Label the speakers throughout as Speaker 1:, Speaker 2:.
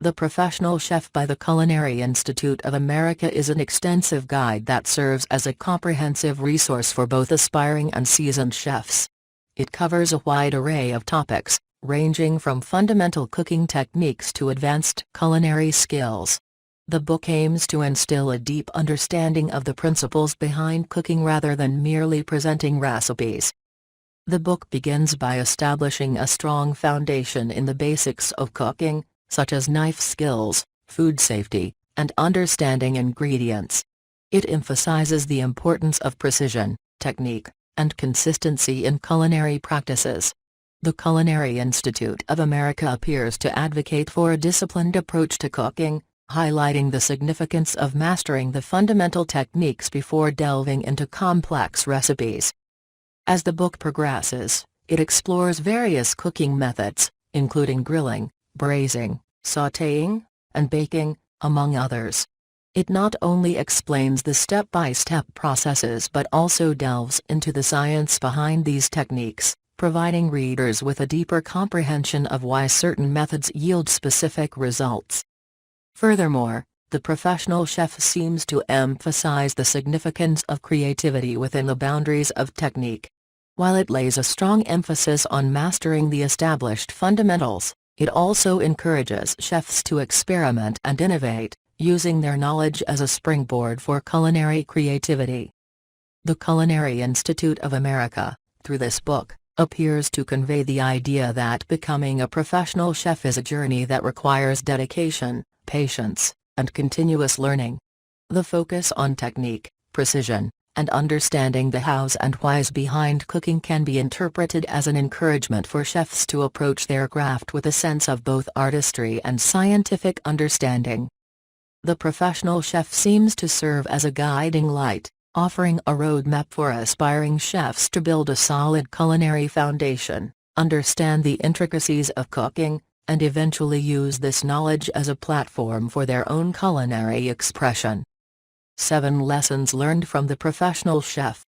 Speaker 1: The Professional Chef by the Culinary Institute of America is an extensive guide that serves as a comprehensive resource for both aspiring and seasoned chefs. It covers a wide array of topics, ranging from fundamental cooking techniques to advanced culinary skills. The book aims to instill a deep understanding of the principles behind cooking rather than merely presenting recipes. The book begins by establishing a strong foundation in the basics of cooking, such as knife skills, food safety, and understanding ingredients. It emphasizes the importance of precision, technique, and consistency in culinary practices. The Culinary Institute of America appears to advocate for a disciplined approach to cooking, highlighting the significance of mastering the fundamental techniques before delving into complex recipes. As the book progresses, it explores various cooking methods, including grilling, braising, sautéing, and baking, among others. It not only explains the step-by-step processes but also delves into the science behind these techniques, providing readers with a deeper comprehension of why certain methods yield specific results. Furthermore, the professional chef seems to emphasize the significance of creativity within the boundaries of technique. While it lays a strong emphasis on mastering the established fundamentals, it also encourages chefs to experiment and innovate, using their knowledge as a springboard for culinary creativity. The Culinary Institute of America, through this book, appears to convey the idea that becoming a professional chef is a journey that requires dedication, patience, and continuous learning. The focus on technique, precision, and understanding the hows and whys behind cooking can be interpreted as an encouragement for chefs to approach their craft with a sense of both artistry and scientific understanding. The professional chef seems to serve as a guiding light, offering a roadmap for aspiring chefs to build a solid culinary foundation, understand the intricacies of cooking, and eventually use this knowledge as a platform for their own culinary expression. 7 Lessons Learned from the Professional Chef.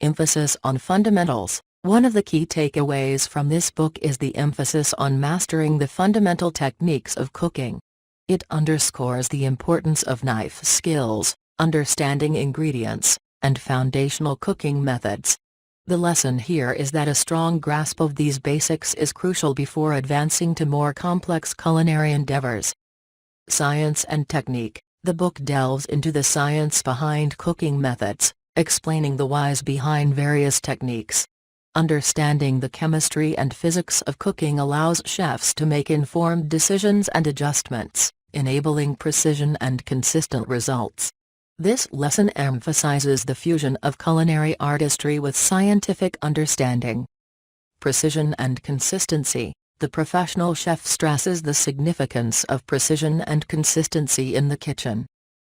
Speaker 1: Emphasis on fundamentals. One of the key takeaways from this book is the emphasis on mastering the fundamental techniques of cooking. It underscores the importance of knife skills, understanding ingredients, and foundational cooking methods. The lesson here is that a strong grasp of these basics is crucial before advancing to more complex culinary endeavors. Science and technique. The book delves into the science behind cooking methods, explaining the whys behind various techniques. Understanding the chemistry and physics of cooking allows chefs to make informed decisions and adjustments, enabling precision and consistent results. This lesson emphasizes the fusion of culinary artistry with scientific understanding. Precision and consistency. The professional chef stresses the significance of precision and consistency in the kitchen.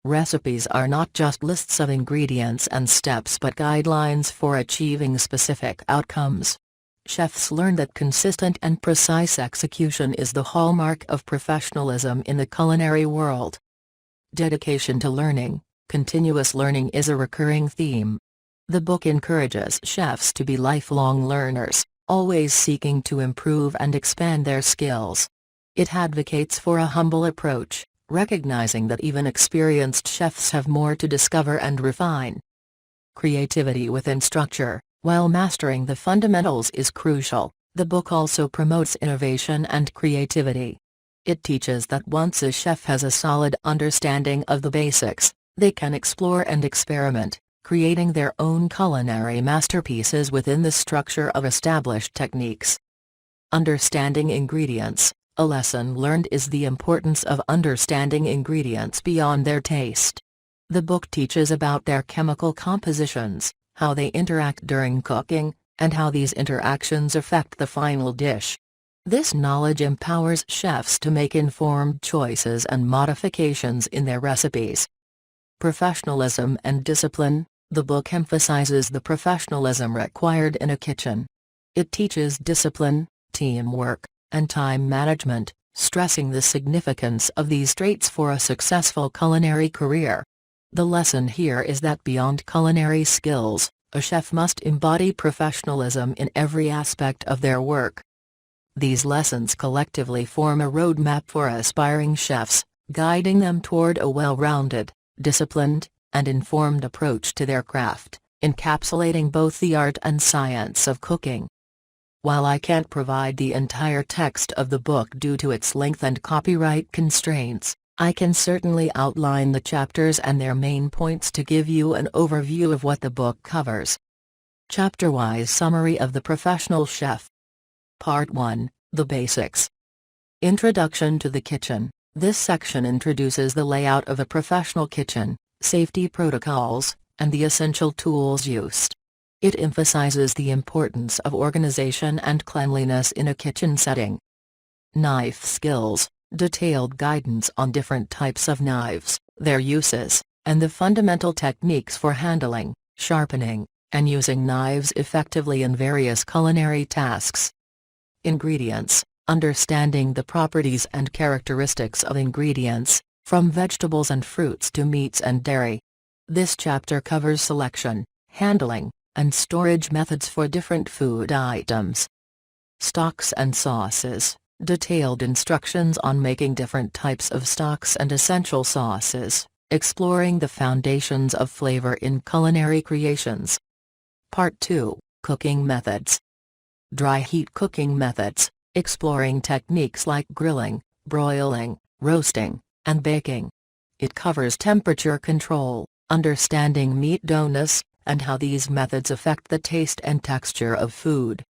Speaker 1: Recipes are not just lists of ingredients and steps but guidelines for achieving specific outcomes. Chefs learn that consistent and precise execution is the hallmark of professionalism in the culinary world. Dedication to learning. Continuous learning is a recurring theme. The book encourages chefs to be lifelong learners, always seeking to improve and expand their skills. It advocates for a humble approach, recognizing that even experienced chefs have more to discover and refine. Creativity within structure. While mastering the fundamentals is crucial, the book also promotes innovation and creativity. It teaches that once a chef has a solid understanding of the basics, they can explore and experiment, creating their own culinary masterpieces within the structure of established techniques. Understanding ingredients. A lesson learned is the importance of understanding ingredients beyond their taste. The book teaches about their chemical compositions, how they interact during cooking, and how these interactions affect the final dish. This knowledge empowers chefs to make informed choices and modifications in their recipes. Professionalism and discipline. The book emphasizes the professionalism required in a kitchen. It teaches discipline, teamwork, and time management, stressing the significance of these traits for a successful culinary career. The lesson here is that beyond culinary skills, a chef must embody professionalism in every aspect of their work. These lessons collectively form a roadmap for aspiring chefs, guiding them toward a well-rounded, disciplined, and informed approach to their craft, encapsulating both the art and science of cooking. While I can't provide the entire text of the book due to its length and copyright constraints, I can certainly outline the chapters and their main points to give you an overview of what the book covers. Chapter-wise summary of the professional chef. Part 1, The Basics. Introduction to the kitchen. This section introduces the layout of a professional kitchen, safety protocols, and the essential tools used. It emphasizes the importance of organization and cleanliness in a kitchen setting. Knife skills. Detailed guidance on different types of knives, their uses, and the fundamental techniques for handling, sharpening, and using knives effectively in various culinary tasks. Ingredients. Understanding the properties and characteristics of ingredients, from vegetables and fruits to meats and dairy. This chapter covers selection, handling, and storage methods for different food items. Stocks and sauces. Detailed instructions on making different types of stocks and essential sauces, exploring the foundations of flavor in culinary creations. Part 2, Cooking Methods. Dry heat cooking methods, exploring techniques like grilling, broiling, roasting, and baking. It covers temperature control, understanding meat doneness, and how these methods affect the taste and texture of food.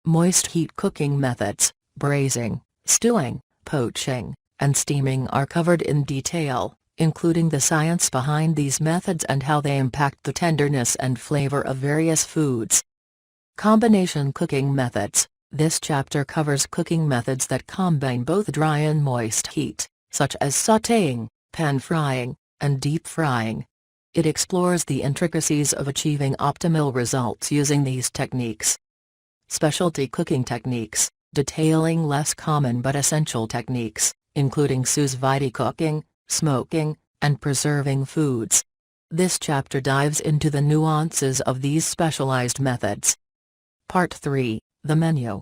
Speaker 1: Moist heat cooking methods. Braising, stewing, poaching, and steaming are covered in detail, including the science behind these methods and how they impact the tenderness and flavor of various foods. Combination cooking methods. This chapter covers cooking methods that combine both dry and moist heat, such as sautéing, pan-frying, and deep frying. It explores the intricacies of achieving optimal results using these techniques. Specialty cooking techniques. Detailing less common but essential techniques, including sous vide cooking, smoking, and preserving foods. This chapter dives into the nuances of these specialized methods. Part 3, The Menu.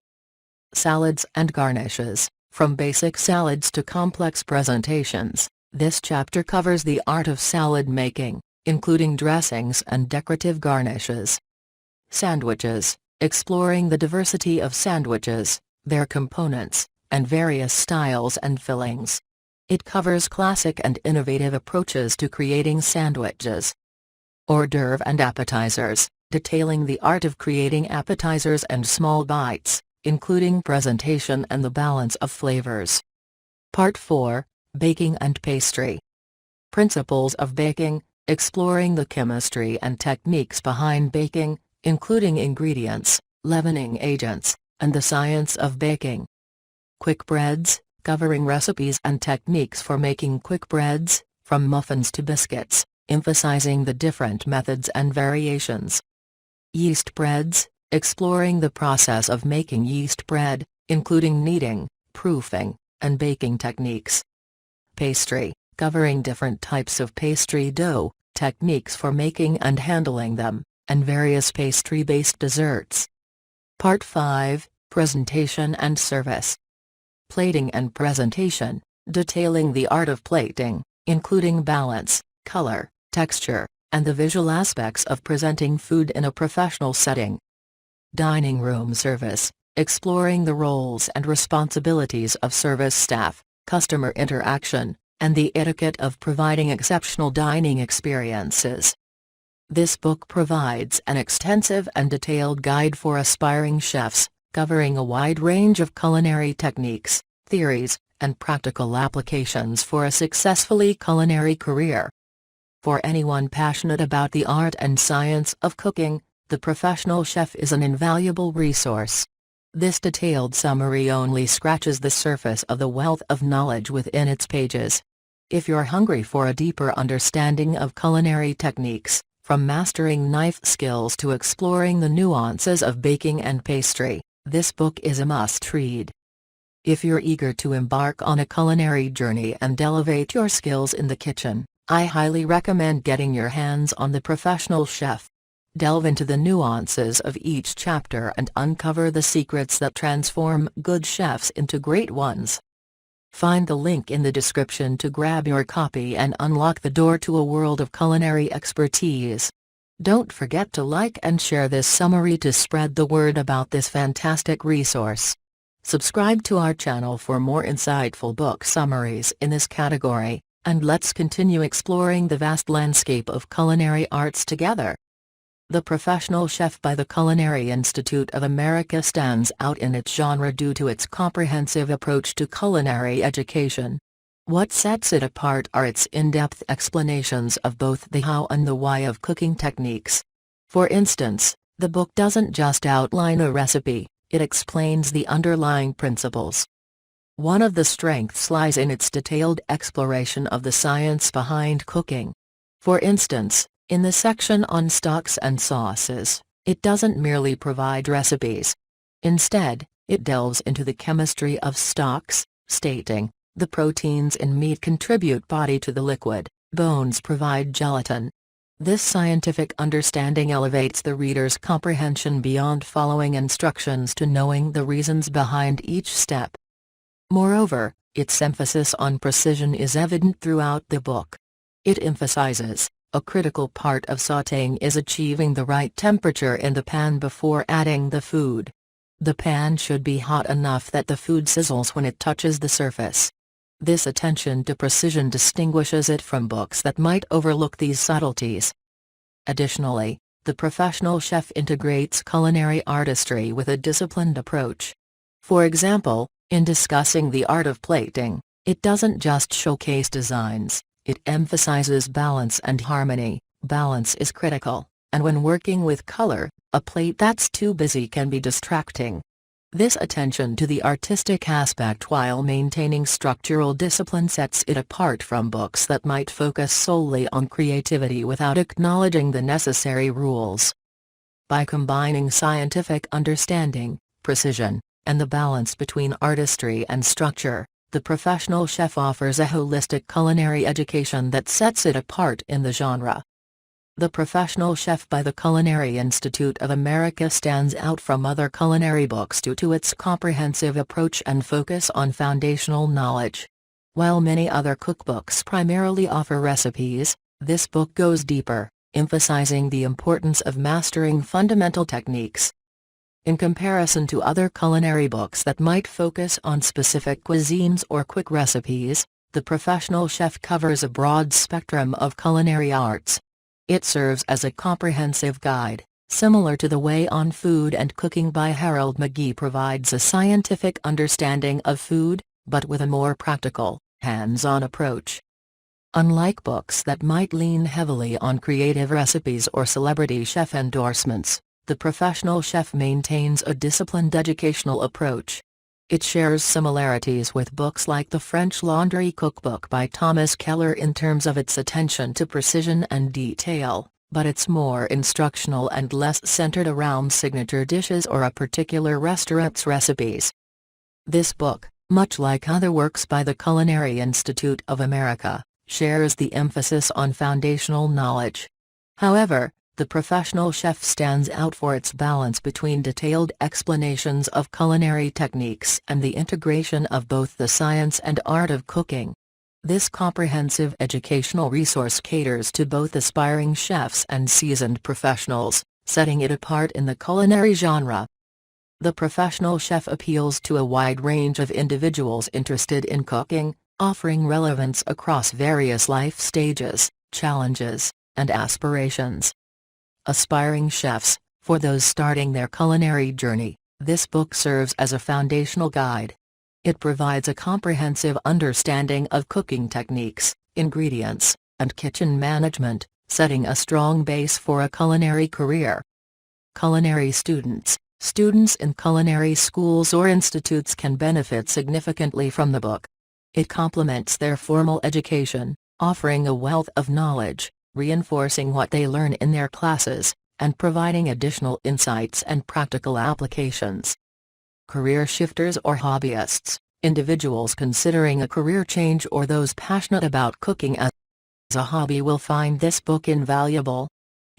Speaker 1: Salads and garnishes. From basic salads to complex presentations, this chapter covers the art of salad making, including dressings and decorative garnishes. Sandwiches. Exploring the diversity of sandwiches, their components, and various styles and fillings. It covers classic and innovative approaches to creating sandwiches. Hors d'oeuvre and appetizers, detailing the art of creating appetizers and small bites, including presentation and the balance of flavors. Part 4, Baking and Pastry. Principles of baking, exploring the chemistry and techniques behind baking, including ingredients, leavening agents, and the science of baking. Quick breads, covering recipes and techniques for making quick breads, from muffins to biscuits, emphasizing the different methods and variations. Yeast breads, exploring the process of making yeast bread, including kneading, proofing, and baking techniques. Pastry, covering different types of pastry dough, techniques for making and handling them, and various pastry-based desserts. Part 5, Presentation and Service. Plating and presentation, detailing the art of plating, including balance, color, texture, and the visual aspects of presenting food in a professional setting. Dining room service, exploring the roles and responsibilities of service staff, customer interaction, and the etiquette of providing exceptional dining experiences. This book provides an extensive and detailed guide for aspiring chefs, covering a wide range of culinary techniques, theories, and practical applications for a successfully culinary career. For anyone passionate about the art and science of cooking, The Professional Chef is an invaluable resource. This detailed summary only scratches the surface of the wealth of knowledge within its pages. If you're hungry for a deeper understanding of culinary techniques, from mastering knife skills to exploring the nuances of baking and pastry, this book is a must-read. If you're eager to embark on a culinary journey and elevate your skills in the kitchen, I highly recommend getting your hands on The Professional Chef. Delve into the nuances of each chapter and uncover the secrets that transform good chefs into great ones. Find the link in the description to grab your copy and unlock the door to a world of culinary expertise. Don't forget to like and share this summary to spread the word about this fantastic resource. Subscribe to our channel for more insightful book summaries in this category, and let's continue exploring the vast landscape of culinary arts together. The Professional Chef by the Culinary Institute of America stands out in its genre due to its comprehensive approach to culinary education. What sets it apart are its in-depth explanations of both the how and the why of cooking techniques. For instance, the book doesn't just outline a recipe, it explains the underlying principles. One of the strengths lies in its detailed exploration of the science behind cooking. For instance, in the section on stocks and sauces, it doesn't merely provide recipes. Instead, it delves into the chemistry of stocks, stating, "The proteins in meat contribute body to the liquid, bones provide gelatin." This scientific understanding elevates the reader's comprehension beyond following instructions to knowing the reasons behind each step. Moreover, its emphasis on precision is evident throughout the book. It emphasizes, a critical part of sautéing is achieving the right temperature in the pan before adding the food. The pan should be hot enough that the food sizzles when it touches the surface. This attention to precision distinguishes it from books that might overlook these subtleties. Additionally, the Professional Chef integrates culinary artistry with a disciplined approach. For example, in discussing the art of plating, it doesn't just showcase designs, it emphasizes balance and harmony. Balance is critical, and when working with color, a plate that's too busy can be distracting. This attention to the artistic aspect while maintaining structural discipline sets it apart from books that might focus solely on creativity without acknowledging the necessary rules. By combining scientific understanding, precision, and the balance between artistry and structure, the Professional Chef offers a holistic culinary education that sets it apart in the genre. The Professional Chef by the Culinary Institute of America stands out from other culinary books due to its comprehensive approach and focus on foundational knowledge. While many other cookbooks primarily offer recipes, this book goes deeper, emphasizing the importance of mastering fundamental techniques. In comparison to other culinary books that might focus on specific cuisines or quick recipes, The Professional Chef covers a broad spectrum of culinary arts. It serves as a comprehensive guide, similar to the Way on Food and Cooking by Harold McGee provides a scientific understanding of food, but with a more practical, hands-on approach. Unlike books that might lean heavily on creative recipes or celebrity chef endorsements, The Professional Chef maintains a disciplined educational approach. It shares similarities with books like the French Laundry Cookbook by Thomas Keller in terms of its attention to precision and detail, but it's more instructional and less centered around signature dishes or a particular restaurant's recipes. This book, much like other works by the Culinary Institute of America, shares the emphasis on foundational knowledge. However, The Professional Chef stands out for its balance between detailed explanations of culinary techniques and the integration of both the science and art of cooking. This comprehensive educational resource caters to both aspiring chefs and seasoned professionals, setting it apart in the culinary genre. The Professional Chef appeals to a wide range of individuals interested in cooking, offering relevance across various life stages, challenges, and aspirations. Aspiring chefs, for those starting their culinary journey, this book serves as a foundational guide. It provides a comprehensive understanding of cooking techniques, ingredients, and kitchen management, setting a strong base for a culinary career. Culinary students in culinary schools or institutes can benefit significantly from the book. It complements their formal education, offering a wealth of knowledge, reinforcing what they learn in their classes, and providing additional insights and practical applications. Career shifters or hobbyists, individuals considering a career change or those passionate about cooking as a hobby will find this book invaluable.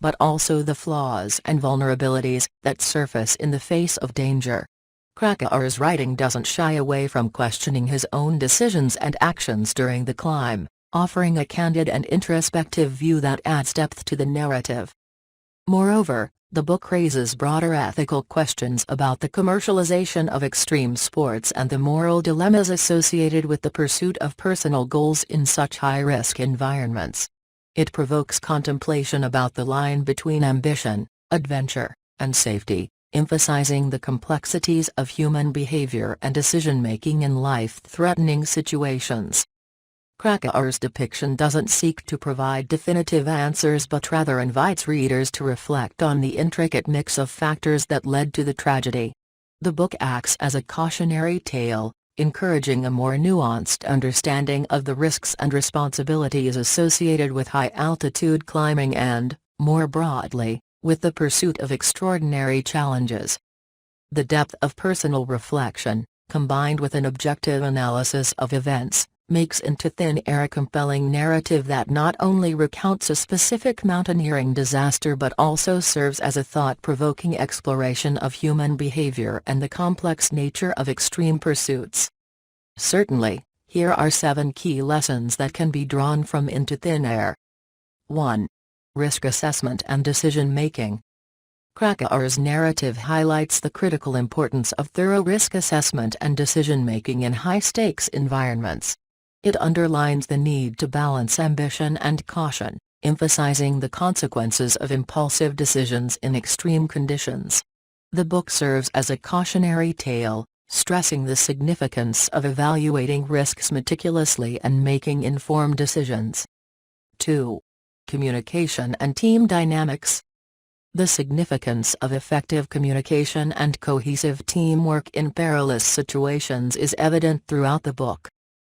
Speaker 1: but also the flaws and vulnerabilities that surface in the face of danger. Krakauer's writing doesn't shy away from questioning his own decisions and actions during the climb, offering a candid and introspective view that adds depth to the narrative. Moreover, the book raises broader ethical questions about the commercialization of extreme sports and the moral dilemmas associated with the pursuit of personal goals in such high-risk environments. It provokes contemplation about the line between ambition, adventure, and safety, emphasizing the complexities of human behavior and decision-making in life-threatening situations. Krakauer's depiction doesn't seek to provide definitive answers but rather invites readers to reflect on the intricate mix of factors that led to the tragedy. The book acts as a cautionary tale, encouraging a more nuanced understanding of the risks and responsibilities associated with high-altitude climbing and, more broadly, with the pursuit of extraordinary challenges. The depth of personal reflection, combined with an objective analysis of events, makes Into Thin Air a compelling narrative that not only recounts a specific mountaineering disaster but also serves as a thought-provoking exploration of human behavior and the complex nature of extreme pursuits. Certainly, here are 7 key lessons that can be drawn from Into Thin Air. 1. Risk assessment and decision-making. Krakauer's narrative highlights the critical importance of thorough risk assessment and decision-making in high-stakes environments. It underlines the need to balance ambition and caution, emphasizing the consequences of impulsive decisions in extreme conditions. The book serves as a cautionary tale, stressing the significance of evaluating risks meticulously and making informed decisions. 2. Communication and team dynamics. The significance of effective communication and cohesive teamwork in perilous situations is evident throughout the book.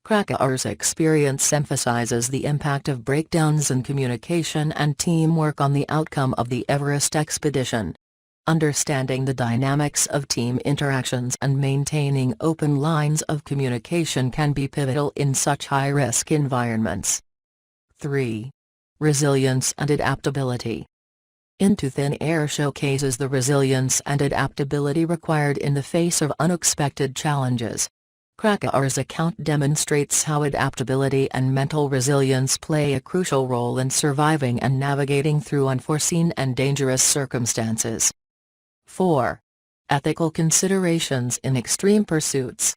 Speaker 1: Krakauer's experience emphasizes the impact of breakdowns in communication and teamwork on the outcome of the Everest expedition. Understanding the dynamics of team interactions and maintaining open lines of communication can be pivotal in such high-risk environments. 3. Resilience and adaptability. Into Thin Air showcases the resilience and adaptability required in the face of unexpected challenges. Krakauer's account demonstrates how adaptability and mental resilience play a crucial role in surviving and navigating through unforeseen and dangerous circumstances. 4. Ethical considerations in extreme pursuits.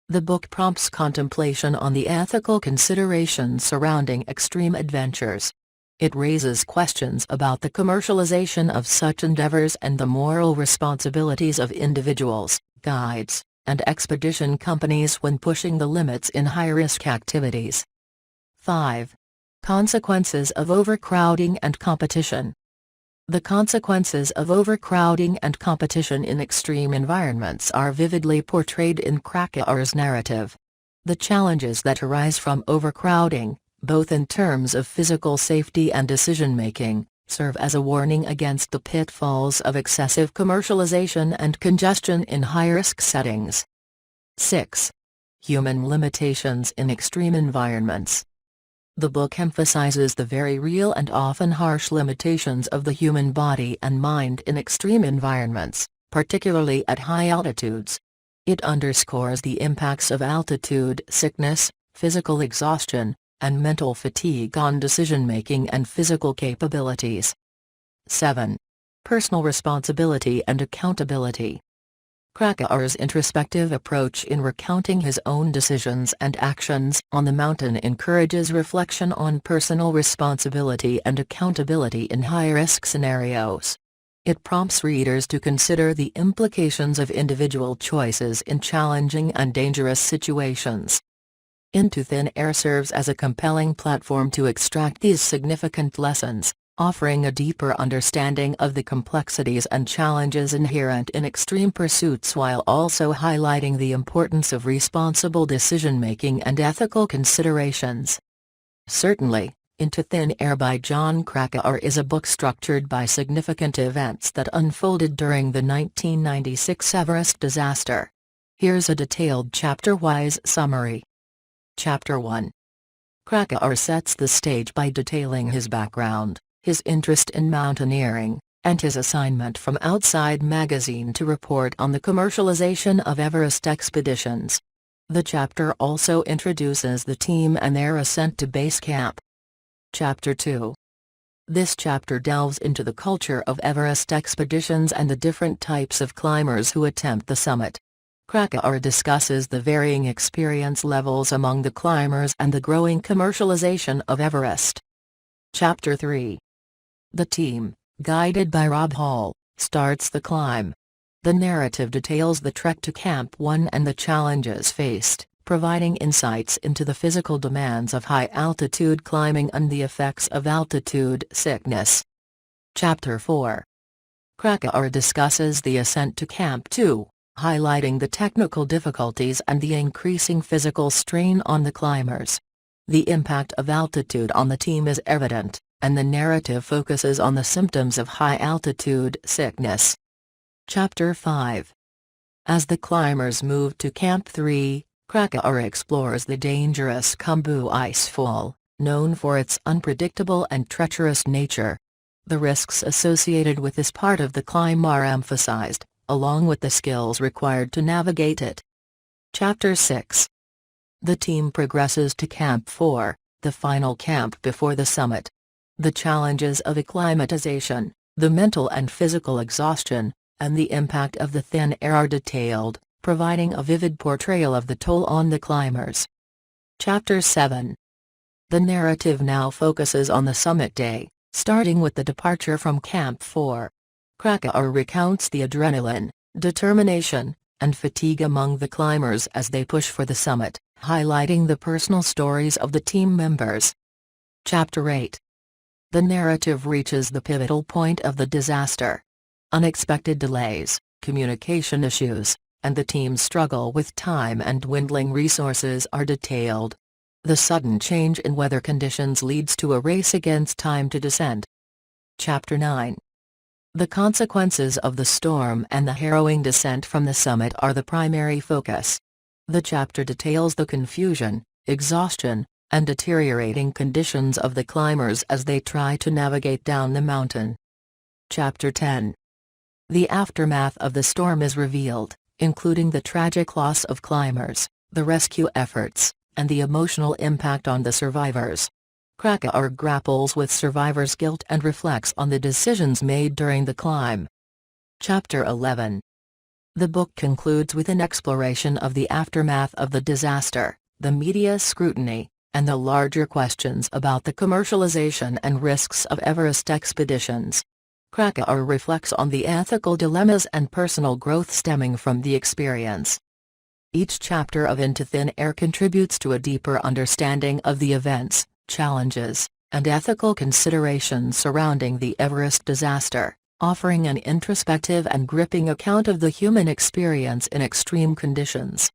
Speaker 1: The book prompts contemplation on the ethical considerations surrounding extreme adventures. It raises questions about the commercialization of such endeavors and the moral responsibilities of individuals, guides, and expedition companies when pushing the limits in high-risk activities. 5. Consequences of overcrowding and competition. The consequences of overcrowding and competition in extreme environments are vividly portrayed in Krakauer's narrative. The challenges that arise from overcrowding, both in terms of physical safety and decision-making, serve as a warning against the pitfalls of excessive commercialization and congestion in high-risk settings. 6. Human limitations in extreme environments. The book emphasizes the very real and often harsh limitations of the human body and mind in extreme environments, particularly at high altitudes. It underscores the impacts of altitude sickness, physical exhaustion, and mental fatigue on decision-making and physical capabilities. 7. Personal responsibility and accountability. Krakauer's introspective approach in recounting his own decisions and actions on the mountain encourages reflection on personal responsibility and accountability in high-risk scenarios. It prompts readers to consider the implications of individual choices in challenging and dangerous situations. Into Thin Air serves as a compelling platform to extract these significant lessons, offering a deeper understanding of the complexities and challenges inherent in extreme pursuits while also highlighting the importance of responsible decision-making and ethical considerations. Certainly, Into Thin Air by Jon Krakauer is a book structured by significant events that unfolded during the 1996 Everest disaster. Here's a detailed chapter-wise summary. Chapter 1. Krakauer sets the stage by detailing his background, his interest in mountaineering, and his assignment from Outside magazine to report on the commercialization of Everest expeditions. The chapter also introduces the team and their ascent to base camp. Chapter 2. This chapter delves into the culture of Everest expeditions and the different types of climbers who attempt the summit. Krakauer discusses the varying experience levels among the climbers and the growing commercialization of Everest. Chapter 3. The team, guided by Rob Hall, starts the climb. The narrative details the trek to Camp 1 and the challenges faced, providing insights into the physical demands of high-altitude climbing and the effects of altitude sickness. Chapter 4. Krakauer discusses the ascent to Camp 2, highlighting the technical difficulties and the increasing physical strain on the climbers. The impact of altitude on the team is evident, and the narrative focuses on the symptoms of high-altitude sickness. Chapter 5. As the climbers move to Camp 3, Krakauer explores the dangerous Khumbu icefall, known for its unpredictable and treacherous nature. The risks associated with this part of the climb are emphasized, along with the skills required to navigate it. Chapter 6. The team progresses to Camp 4, the final camp before the summit. The challenges of acclimatization, the mental and physical exhaustion, and the impact of the thin air are detailed, providing a vivid portrayal of the toll on the climbers. Chapter 7. The narrative now focuses on the summit day, starting with the departure from Camp 4. Krakauer recounts the adrenaline, determination, and fatigue among the climbers as they push for the summit, highlighting the personal stories of the team members. Chapter 8. The narrative reaches the pivotal point of the disaster. Unexpected delays, communication issues, and the team's struggle with time and dwindling resources are detailed. The sudden change in weather conditions leads to a race against time to descend. Chapter 9. The consequences of the storm and the harrowing descent from the summit are the primary focus. The chapter details the confusion, exhaustion, and deteriorating conditions of the climbers as they try to navigate down the mountain. Chapter 10. The aftermath of the storm is revealed, including the tragic loss of climbers, the rescue efforts, and the emotional impact on the survivors. Krakauer grapples with survivors' guilt and reflects on the decisions made during the climb. Chapter 11. The book concludes with an exploration of the aftermath of the disaster, the media scrutiny, and the larger questions about the commercialization and risks of Everest expeditions. Krakauer reflects on the ethical dilemmas and personal growth stemming from the experience. Each chapter of Into Thin Air contributes to a deeper understanding of the events, challenges, and ethical considerations surrounding the Everest disaster, offering an introspective and gripping account of the human experience in extreme conditions.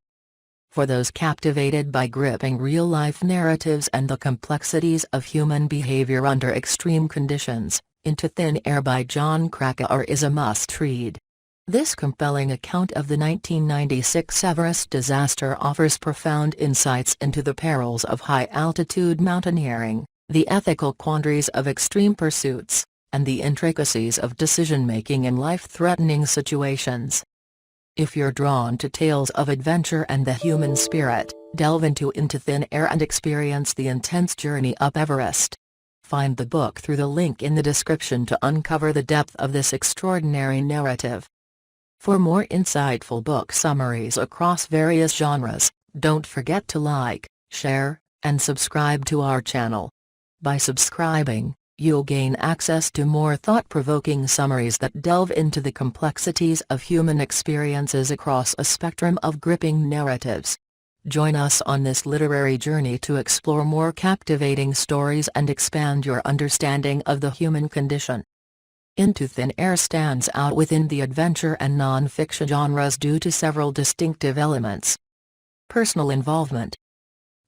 Speaker 1: For those captivated by gripping real-life narratives and the complexities of human behavior under extreme conditions, Into Thin Air by Jon Krakauer is a must-read. This compelling account of the 1996 Everest disaster offers profound insights into the perils of high-altitude mountaineering, the ethical quandaries of extreme pursuits, and the intricacies of decision-making in life-threatening situations. If you're drawn to tales of adventure and the human spirit, delve into Thin Air and experience the intense journey up Everest. Find the book through the link in the description to uncover the depth of this extraordinary narrative. For more insightful book summaries across various genres, don't forget to like, share, and subscribe to our channel. By subscribing, you'll gain access to more thought-provoking summaries that delve into the complexities of human experiences across a spectrum of gripping narratives. Join us on this literary journey to explore more captivating stories and expand your understanding of the human condition. Into Thin Air stands out within the adventure and non-fiction genres due to several distinctive elements. Personal involvement.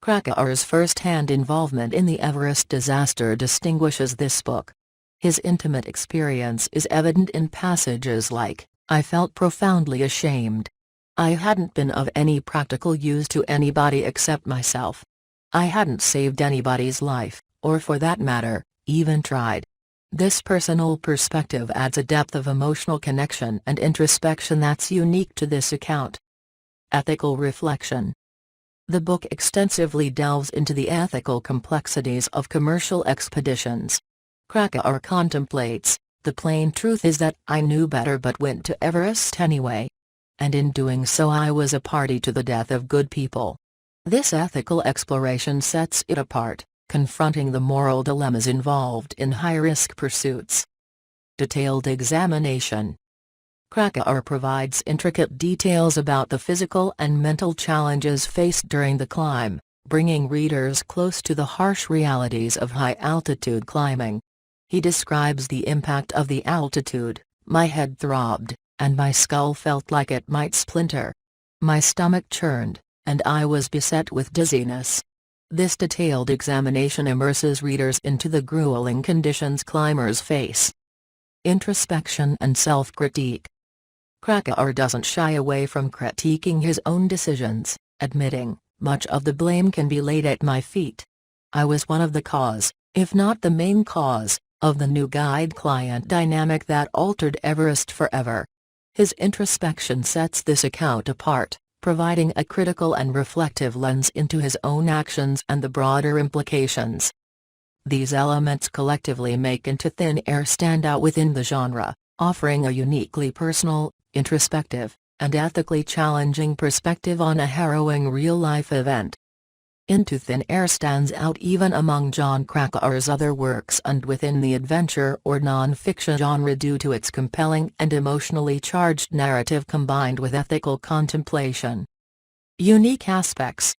Speaker 1: Krakauer's first-hand involvement in the Everest disaster distinguishes this book. His intimate experience is evident in passages like, "I felt profoundly ashamed. I hadn't been of any practical use to anybody except myself. I hadn't saved anybody's life, or for that matter, even tried. This personal perspective adds a depth of emotional connection and introspection that's unique to this account. Ethical reflection. The book extensively delves into the ethical complexities of commercial expeditions. Krakauer contemplates, "The plain truth is that I knew better but went to Everest anyway. And in doing so I was a party to the death of good people." This ethical exploration sets it apart, confronting the moral dilemmas involved in high-risk pursuits. Detailed examination. Krakauer provides intricate details about the physical and mental challenges faced during the climb, bringing readers close to the harsh realities of high-altitude climbing. He describes the impact of the altitude: "My head throbbed, and my skull felt like it might splinter. My stomach churned, and I was beset with dizziness." This detailed examination immerses readers into the grueling conditions climbers face. Introspection and self-critique. Krakauer doesn't shy away from critiquing his own decisions, admitting, "Much of the blame can be laid at my feet. I was one of the cause, if not the main cause, of the new guide-client dynamic that altered Everest forever." His introspection sets this account apart, providing a critical and reflective lens into his own actions and the broader implications. These elements collectively make Into Thin Air stand out within the genre, offering a uniquely personal, introspective, and ethically challenging perspective on a harrowing real-life event. Into Thin Air stands out even among Jon Krakauer's other works and within the adventure or non-fiction genre due to its compelling and emotionally charged narrative combined with ethical contemplation. Unique aspects.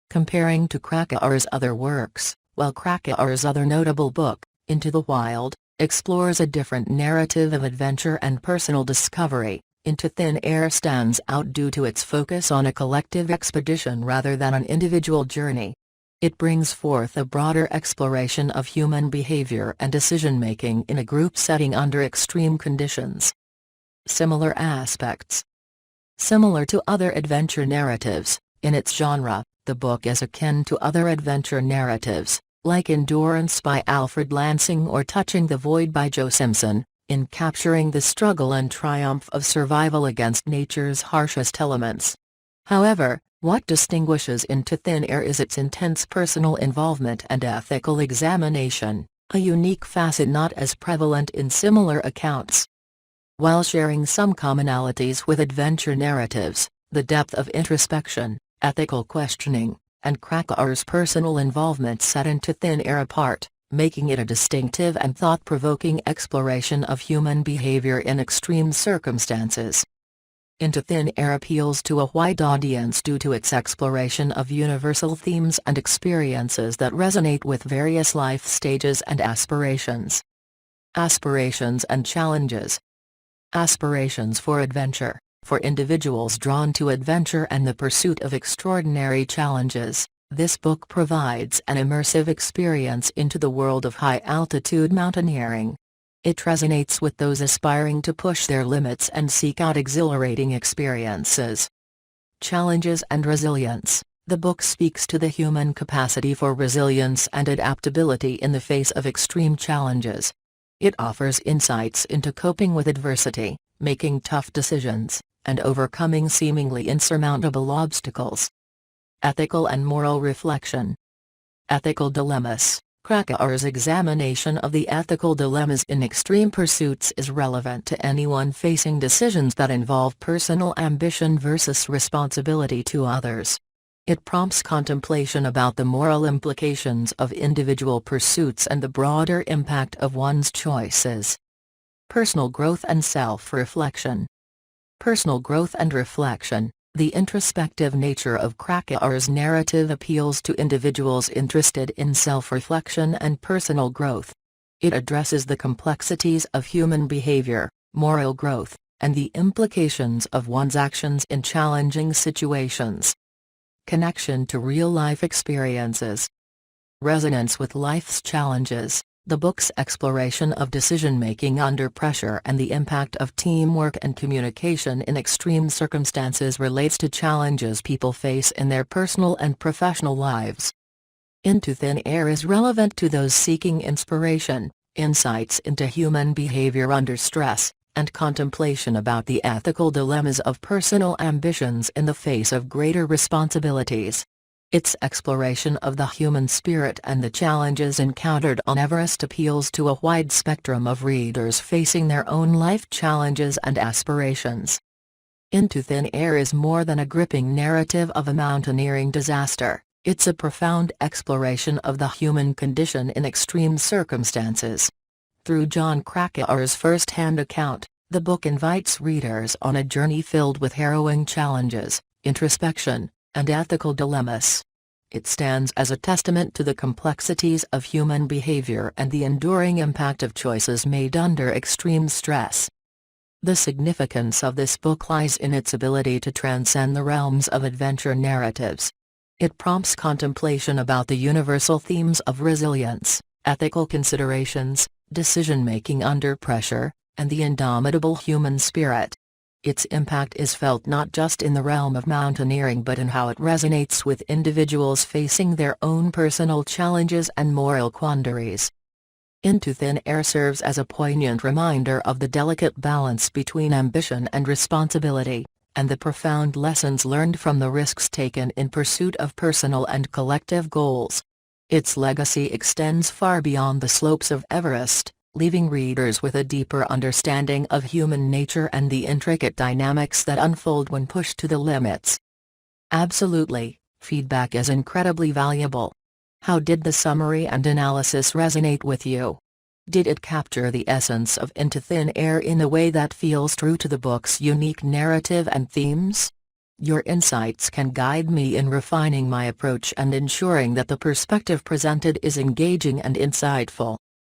Speaker 1: Comparing to Krakauer's other works, while Krakauer's other notable book, Into the Wild, explores a different narrative of adventure and personal discovery, Into Thin Air stands out due to its focus on a collective expedition rather than an individual journey. It brings forth a broader exploration of human behavior and decision-making in a group setting under extreme conditions. Similar aspects. Similar to other adventure narratives, in its genre, the book is akin to other adventure narratives, like Endurance by Alfred Lansing or Touching the Void by Joe Simpson, in capturing the struggle and triumph of survival against nature's harshest elements. However, what distinguishes Into Thin Air is its intense personal involvement and ethical examination, a unique facet not as prevalent in similar accounts. While sharing some commonalities with adventure narratives, the depth of introspection, ethical questioning, and Krakauer's personal involvement set Into Thin Air apart, making it a distinctive and thought-provoking exploration of human behavior in extreme circumstances. Into Thin Air appeals to a wide audience due to its exploration of universal themes and experiences that resonate with various life stages and aspirations. Aspirations and challenges. Aspirations for adventure, for individuals drawn to adventure and the pursuit of extraordinary challenges. This book provides an immersive experience into the world of high-altitude mountaineering. It resonates with those aspiring to push their limits and seek out exhilarating experiences. Challenges and resilience. The book speaks to the human capacity for resilience and adaptability in the face of extreme challenges. It offers insights into coping with adversity, making tough decisions, and overcoming seemingly insurmountable obstacles. Ethical and moral reflection. Ethical dilemmas. Krakauer's examination of the ethical dilemmas in extreme pursuits is relevant to anyone facing decisions that involve personal ambition versus responsibility to others. It prompts contemplation about the moral implications of individual pursuits and the broader impact of one's choices. Personal growth and self-reflection. Personal growth and reflection. The introspective nature of Krakauer's narrative appeals to individuals interested in self-reflection and personal growth. It addresses the complexities of human behavior, moral growth, and the implications of one's actions in challenging situations. Connection to real-life experiences. Resonance with life's challenges. The book's exploration of decision-making under pressure and the impact of teamwork and communication in extreme circumstances relates to challenges people face in their personal and professional lives. Into Thin Air is relevant to those seeking inspiration, insights into human behavior under stress, and contemplation about the ethical dilemmas of personal ambitions in the face of greater responsibilities. Its exploration of the human spirit and the challenges encountered on Everest appeals to a wide spectrum of readers facing their own life challenges and aspirations. Into Thin Air is more than a gripping narrative of a mountaineering disaster, it's a profound exploration of the human condition in extreme circumstances. Through John Krakauer's first-hand account, the book invites readers on a journey filled with harrowing challenges, introspection, and ethical dilemmas. It stands as a testament to the complexities of human behavior and the enduring impact of choices made under extreme stress. The significance of this book lies in its ability to transcend the realms of adventure narratives. It prompts contemplation about the universal themes of resilience, ethical considerations, decision-making under pressure, and the indomitable human spirit. Its impact is felt not just in the realm of mountaineering but in how it resonates with individuals facing their own personal challenges and moral quandaries. Into Thin Air serves as a poignant reminder of the delicate balance between ambition and responsibility, and the profound lessons learned from the risks taken in pursuit of personal and collective goals. Its legacy extends far beyond the slopes of Everest, leaving readers with a deeper understanding of human nature and the intricate dynamics that unfold when pushed to the limits. Absolutely, feedback is incredibly valuable. How did the summary and analysis resonate with you? Did it capture the essence of Into Thin Air in a way that feels true to the book's unique narrative and themes? Your insights can guide me in refining my approach and ensuring that the perspective presented is engaging and insightful.